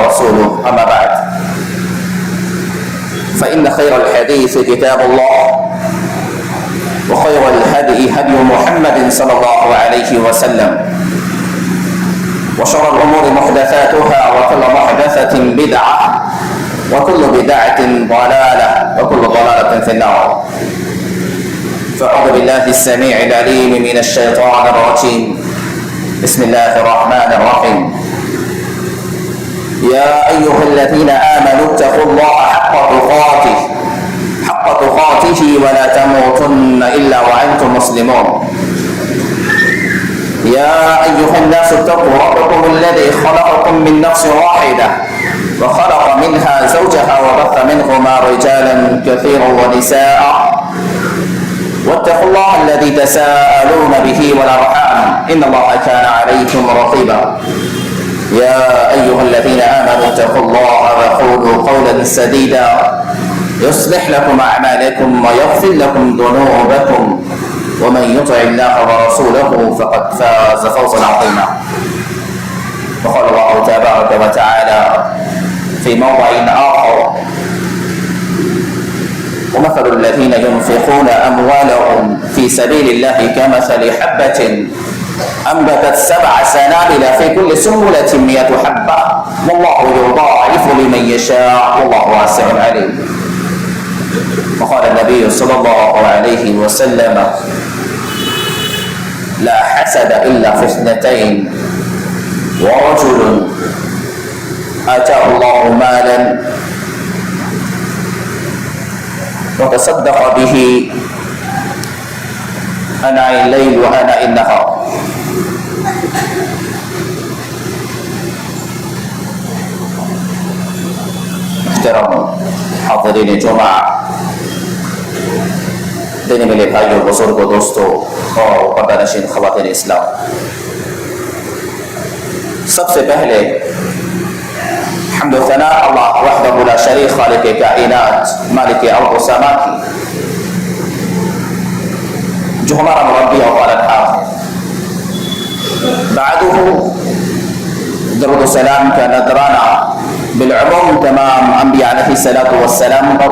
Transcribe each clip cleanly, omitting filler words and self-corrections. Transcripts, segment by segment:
ورسوله أما بعد فإن خير الحديث كتاب الله وخير الهدي هدي محمد صلى الله عليه وسلم وشر الأمور محدثاتها وكل محدثة بدعة وكل بدعة ضلالة وكل ضلالة في النار فأعوذ بالله السميع العليم من الشيطان الرجيم بسم الله الرحمن الرحيم يا أيها الذين آمنوا اتقوا الله حق تقاته ولا تموتن إلا وأنتم مسلمون يا أيها الناس اتقوا ربكم الذي خلقكم من نفس واحدة وخلق منها زوجها وبث منهما رجالا كثيرا ونساء واتقوا الله الذي تساءلون به والأرحام إن الله كان عليكم رقيبا يا أيها الذين آمنوا اتقوا الله وقولوا قولا سديدا يصلح لكم أعمالكم ويغفر لكم ذنوبكم ومن يطع الله ورسوله فقد فاز فوزا عظيما وقال الله تبارك وتعالى في موضع آخر ومثل الذين ينفقون أموالهم في سبيل الله كمثل حبة أنبتت 7 سنابل في كل سنبلة 100 حبة والله يضاعف لمن يشاء والله واسع عليم وقال النبي صلى الله عليه وسلم لا حسد إلا في 2 ورجل آتاه الله مالا وتصدق به آناء الليل وآناء النهار محترم حاضرین جمعہ دینے ملے بھائیوں بزرگوں دوستوں اور پردہ نشین خواتین اسلام، سب سے پہلے حمد و ثناء اللہ وحدہ لا شریک خالق کائنات مالک ارض و سما کی، جو ہمارا مربی اور پالنہار ہے۔ بعدہ درود و سلام کا نذرانہ بالعموم تمام انبیاء علیہ السلام پر،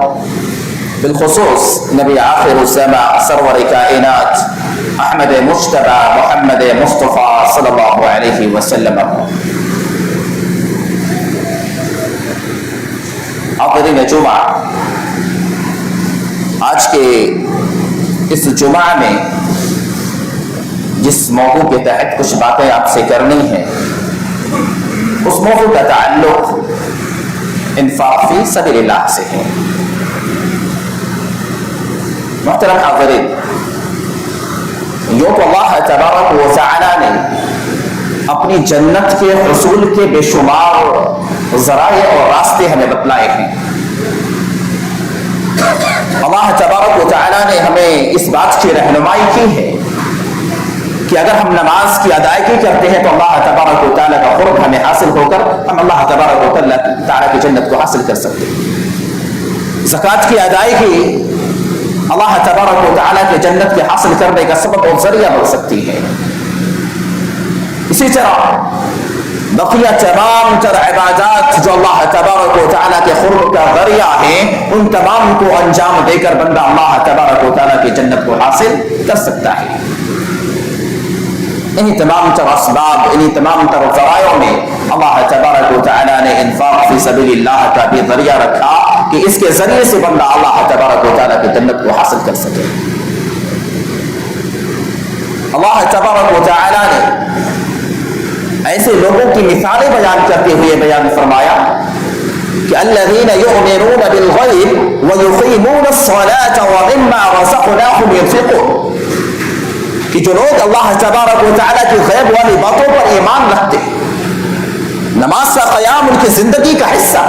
بالخصوص نبی آخر الزمان سرور کائنات احمد مجتبی محمد مصطفیٰ صلی اللہ علیہ وسلم۔ حاضرین جمعہ، آج کے اس جمعہ میں جس موضوع کے تحت کچھ باتیں آپ سے کرنی ہیں، اس موضوع کا تعلق انفاق فی سبیل اللہ سے ہے۔ محترم حاضرین، یوں تو اللہ تبارک و تعالی نے اپنی جنت کے حصول کے بے شمار ذرائع اور راستے ہمیں بتلائے ہیں۔ اللہ تبارک و تعالی نے ہمیں اس بات کی رہنمائی کی ہے کہ اگر ہم نماز کی ادائیگی کرتے ہیں تو اللہ تبارک و تعالی کا قرب ہمیں حاصل ہو کر ہم اللہ تبارک و تعالی کی جنت کو حاصل کر سکتے ہیں۔ زکوٰۃ کی ادائیگی اللہ تبارک و تعالی کی جنت کے حاصل کرنے کا سبب اور ذریعہ بن سکتی ہے۔ اسی طرح بقیہ تمام تر عبادات جو اللہ تبارک و تعالی کے قرب کا ذریعہ ہیں، ان تمام کو انجام دے کر بندہ اللہ تبارک و تعالی کی جنت کو حاصل کر سکتا ہے۔ انہی تمام تر اسباب، انہی تمام تر ذرائع میں اللہ تبارک و تعالی نے انفاق فی سبیل اللہ کا بھی ذریعہ رکھا کہ اس کے ذریعے سے بندہ اللہ تبارک و تعالی کی جنت کو حاصل کر سکے۔ اللہ تبارک و تعالی نے ایسے لوگوں کی مثالیں بیان کرتے ہوئے بیان فرمایا کہ الذین یؤمنون بالغیب ویقیمون الصلاة ومما رزقناہم ينفقون، کہ جو لوگ اللہ تبارک و تعالی کی غیب والی باتوں پر ایمان رکھتے ہیں، نماز کا قیام ان کی زندگی کا حصہ،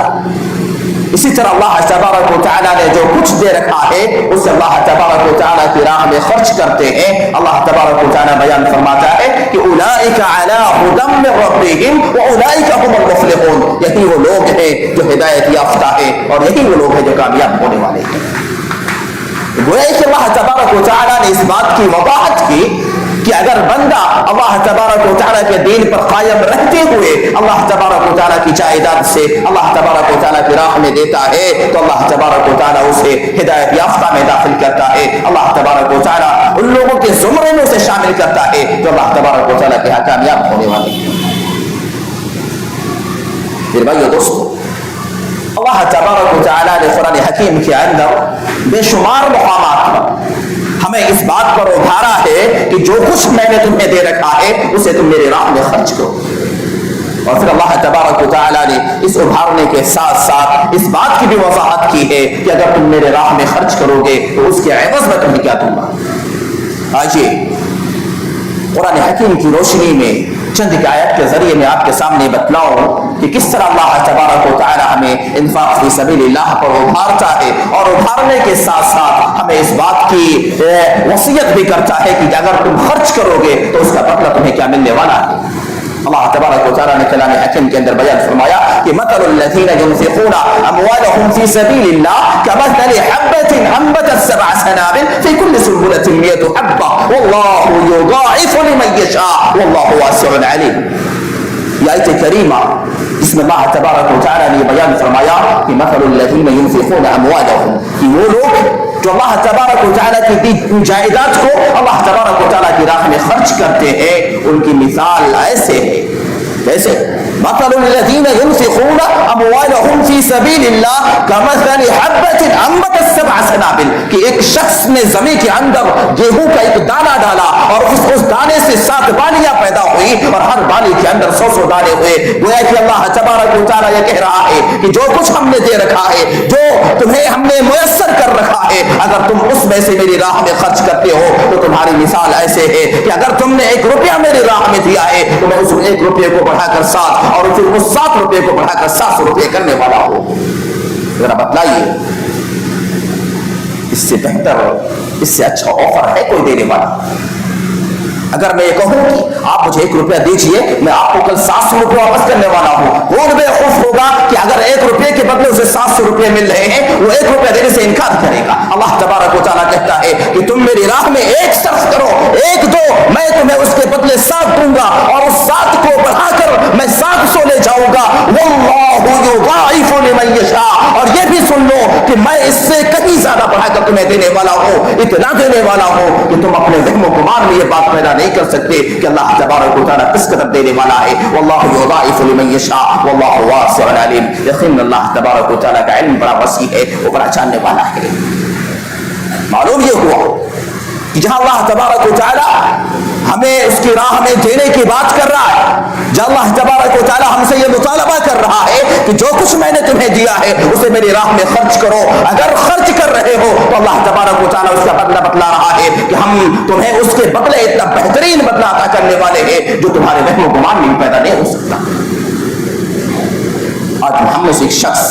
اسی طرح اللہ تبارک و تعالی نے جو کچھ دے رکھا ہے اسے اللہ تبارک و تعالی کی راہ میں خرچ کرتے ہیں۔ اللہ تبارک و تعالی بیان فرماتا ہے کہ اولئک علی ھدی من ربہم واولئک هم المفلحون، یہی وہ لوگ ہیں جو ہدایت یافتہ ہیں اور یہی وہ لوگ ہیں جو کامیاب ہونے والے ہیں۔ گویا کہ اللہ تبارک و تعالی نے اس بات کی وضاحت کی کہ اگر بندہ اللہ تبارک و تعالیٰ کے دین پر قائم رہتے ہوئے اللہ تبارک و تعالیٰ کی جائیداد سے اللہ تبارک و تعالیٰ کی راہ میں دیتا ہے تو اللہ تبارک و تعالیٰ اسے ہدایت یافتہ میں داخل کرتا ہے. اللہ تبارک و تعالیٰ ان لوگوں کے زمرے میں اسے شامل کرتا ہے جو اللہ تبارک و تعالیٰ کے یہاں کامیاب ہونے والے ہیں. پھر بھائیو دوستو، اللہ تبارک و تعالیٰ نے قرآن حکیم کے اندر بے شمار مقامات پر ہمیں اس بات پر ابھارا ہے کہ جو کچھ میں نے تمہیں دے رکھا ہے اسے تم میرے راہ میں خرچ کرو. اور پھر اللہ تبارک و تعالیٰ نے اس ابھارنے کے ساتھ ساتھ اس بات کی بھی وضاحت کی ہے کہ اگر تم میرے راہ میں خرچ کرو گے تو اس کے عوض میں تمہیں کیا دوں گا. آئیے قرآن حکیم کی روشنی میں چند ایک آیت کے ذریعے میں آپ کے سامنے بتلاؤں کہ کس طرح اللہ تبارک و تعالی ہمیں انفاق فی سبیل اللہ پر ابھارتا ہے اور ابھارنے کے ساتھ ساتھ ہمیں اس بات کی وصیت بھی کرتا ہے کہ اگر تم خرچ کرو گے تو اس کا بدلہ تمہیں کیا ملنے والا ہے. اللہ تبارک و تعالی نے کلام حکیم کے اندر بیان فرمایا کہ مثل الذین ينفقون اموالهم فی سبیل اللہ کمثل حبۃ انبتت سبع سنابل فی کل سنبلۃ 100 حبۃ واللہ یضاعف لمن یشاء واللہ واسع علیم. یہ آیت کریمہ اس میں اللہ تبارک و تعالی نے بیان فرمایا کہ مثل الذین ينفقون اموالهم، کہ وہ لوگ جو اللہ تبارک و تعالیٰ کی دی جائیداد کو اللہ تبارک و تعالیٰ کی راہ میں خرچ کرتے ہیں ان کی مثال ایسے ہے جیسے مثل الذین ينفقون اموالهم فی سبیل اللہ کمثل حبۃ انبتت سبع سنابل، کہ ایک شخص نے زمین کے اندر گیہوں کا ایک دانہ ڈالا اور اس دانے سے 7 بالیاں پیدا ہوئی اور ہر بالی کے اندر 100 دانے ہوئے. گویا کہ اللہ تبارک و تعالیٰ یہ کہہ رہا ہے کہ جو کچھ ہم نے دے رکھا ہے، جو تمہیں ہم نے میسر کر رکھا ہے، اگر تم اس میں سے میری راہ میں خرچ کرتے ہو تو تمہاری مثال ایسے ہے کہ اگر تم نے 1 روپیہ میری راہ میں دیا ہے تو میں اس 1 روپے کو بڑھا کر 7 اور پھر اس 7 روپے کو بڑھا کر 700 روپے کرنے والا ہو. ذرا بتلائیے اس سے بہتر، اس سے اچھا آفر ہے کوئی دینے والا؟ اگر میں یہ کہوں کہ آپ مجھے 1 روپیہ دیجئے، میں آپ کو کل 700 روپے واپس کرنے والا ہوں، کون بے خوف ہوگا کہ اگر 1 روپے کے بدلے اسے 700 روپے مل رہے ہیں وہ 1 روپیہ دینے سے انکار کرے گا. اللہ تبارک و تعالیٰ کہتا ہے کہ تم میری راہ میں 1 صرف کرو، 1 دو، میں تمہیں اس کے بدلے 7 دوں گا اور اس 7 کو بڑھا کر میں 700 لے جاؤں گا. واللہ یضاعف لمن یشاء، اور یہ بھی سن لو کہ میں اس سے کہیں زیادہ بڑھا کر تمہیں دینے والا ہوں، اتنا دینے والا ہوں کہ تم اپنے وہم و گمان میں یہ بات پیدا نہیں کر سکتے کہ اللہ تبارک و تعالیٰ کس قدر دینے والا ہے. واللہ یضاعف لمن یشاء واللہ واسع علیم. یقین اللہ تبارک و تعالیٰ کا علم بڑا وسیع ہے، وہ بڑا جاننے والا ہے. معلوم یہ ہوا کہ جہاں اللہ تبارک و تعالیٰ ہمیں اس کی راہ میں دینے کی بات کر رہا ہے، جہاں اللہ تبارک و تعالیٰ ہم سے یہ مطالبہ کر رہا ہے کہ جو کچھ میں نے تمہیں دیا ہے اسے میری راہ میں خرچ کرو، اگر خرچ کر رہے ہو تو اللہ تبارک و تعالیٰ اس کا بدلہ بتلا رہا ہے کہ ہم تمہیں اس کے بدلے اتنا بہترین بدلہ عطا کرنے والے ہیں جو تمہارے وہم و گمان میں پیدا نہیں ہو سکتا. آج ہم میں سے ایک شخص،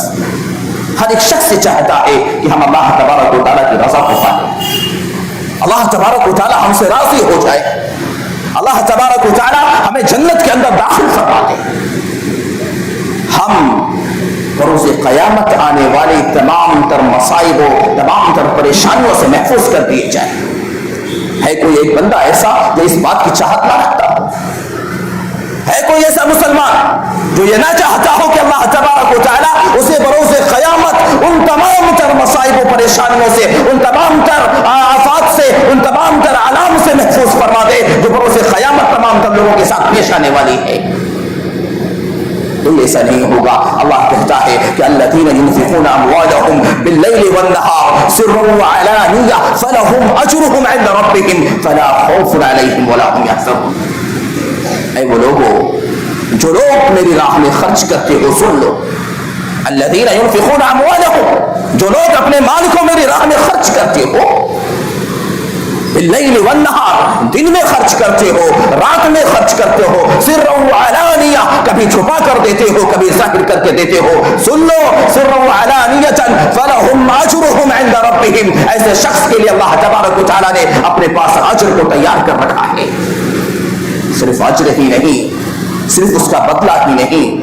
ہر ایک شخص سے چاہتا ہے کہ ہم اللہ تبارک و تعالیٰ کی رضا کو پائیں، اللہ تبارک و تعالیٰ ہم سے راضی ہو جائے، اللہ تبارک و تعالیٰ ہمیں جنت کے اندر داخل فرما دے. ہم بروز قیامت آنے والی تمام تر مصائب و تمام تر پریشانیوں سے محفوظ کر دیے جائیں. ہے کوئی ایک بندہ ایسا جو اس بات کی چاہت نہ رکھتا ہو؟ ہے کوئی ایسا مسلمان جو یہ نہ چاہتا ہو کہ اللہ تبارک و تعالیٰ اسے بروز قیامت ان تمام تر مصائب و پریشانیوں سے، ان تمام تر آفات سے، ان تمام تر علام سے محفوظ فرما دے جو بروز قیامت تمام تر لوگوں کے ساتھ پیش آنے والی ہے؟ تو ایسا نہیں ہوگا. اللہ کہتا ہے کہ الذین ينفقون اموالهم باللیل والنہار سرا وعلانیہ فلہم اجرهم عند ربهم فلا خوف علیہم ولا هم یحزنون. اے وہ لوگوں جو لوگ میری راہ میں خرچ کرتے ہو، سن لو، الذین ينفقون اموالهم، جو لوگ اپنے مال کو میری راہ میں خرچ کرتے ہو، باللیل والنہار، دن میں خرچ کرتے ہو، رات میں خرچ کرتے ہو، سرا وعلانیہ، کبھی چھپا کر دیتے ہو، کبھی ظاہر کر کے دیتے ہو. سن لو، سرا وعلانیہ فلہم اجرہم عند ربہم، ایسے شخص کے لیے اللہ تبارک و تعالیٰ نے اپنے پاس اجر کو تیار کر رکھا ہے. صرف اجر ہی نہیں، صرف اس کا بدلہ ہی نہیں،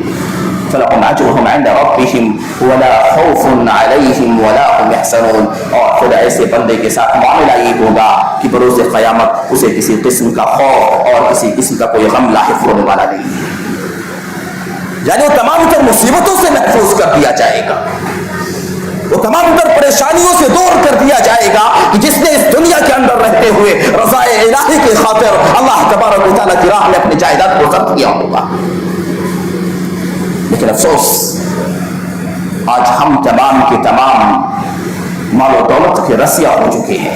فلهم اجرهم عند ربهم ولا خوف عليهم ولا هم يحزنون. اور پھر ایسے بندے کے ساتھ معاملہ یہ ہوگا کہ بروز قیامت اسے کسی قسم کا خوف اور کسی قسم کا کوئی غم لاحق ہونے والا نہیں ہے. یعنی وہ تمام تر مصیبتوں سے محفوظ کر دیا جائے گا, وہ تمام تر پریشانیوں سے دور کر دیا جائے گا کہ جس نے اس دنیا کے اندر رہتے ہوئے رضا الہی کی خاطر اللہ تبارک و تعالیٰ کی راہ میں اپنی جائیداد کو ضبط کیا ہوگا. لیکن افسوس آج ہم تمام کے تمام مال و دولت کے رسیا ہو چکے ہیں.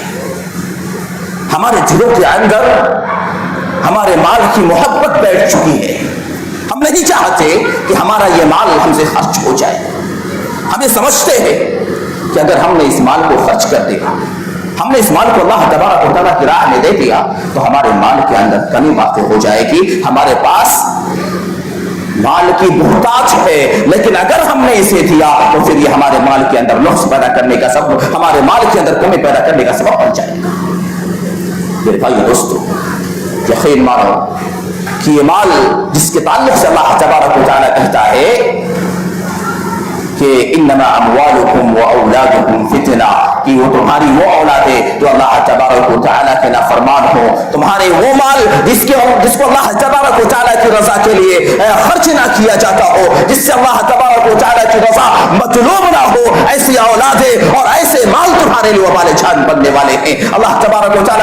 ہمارے دلوں کے اندر ہمارے مال کی محبت بیٹھ چکی ہے. ہم نہیں چاہتے کہ ہمارا یہ مال ہم سے خرچ ہو جائے. ہم یہ سمجھتے ہیں کہ اگر ہم نے اس مال کو خرچ کر دیا, ہم نے اس مال کو اللہ تبارک و تعالیٰ کی راہ میں دے دیا, تو ہمارے مال کے اندر کمی واقع ہو جائے گی. ہمارے پاس مال کی محتاج ہے, لیکن اگر ہم نے اسے دیا تو پھر یہ ہمارے مال کے اندر نقص پیدا کرنے کا سبب, ہمارے مال کے اندر کمی پیدا کرنے کا سبب بن جائے گا. میرے بھائی دوستو, یقین مانو کہ یہ مال جس کے تعلق سے اللہ تبارک و تعالیٰ کہتا ہے کہ انما اموالکم و اولادکم فتنہ, کہ وہ تمہاری وہ اولاد ہے جو اللہ تبارک و تعالیٰ کے نافرمان ہو, تمہارے وہ مال جس کو اللہ تبارک و تعالیٰ کی رضا کے لیے خرچ نہ کیا جاتا ہو, جس سے اللہ تبارک و تعالیٰ کی رضا مطلوب نہ ہو, ایسی اولادیں اور ایسے مال تمہارے لیے وبال جان بننے والے ہیں. اللہ تبارک و تعالیٰ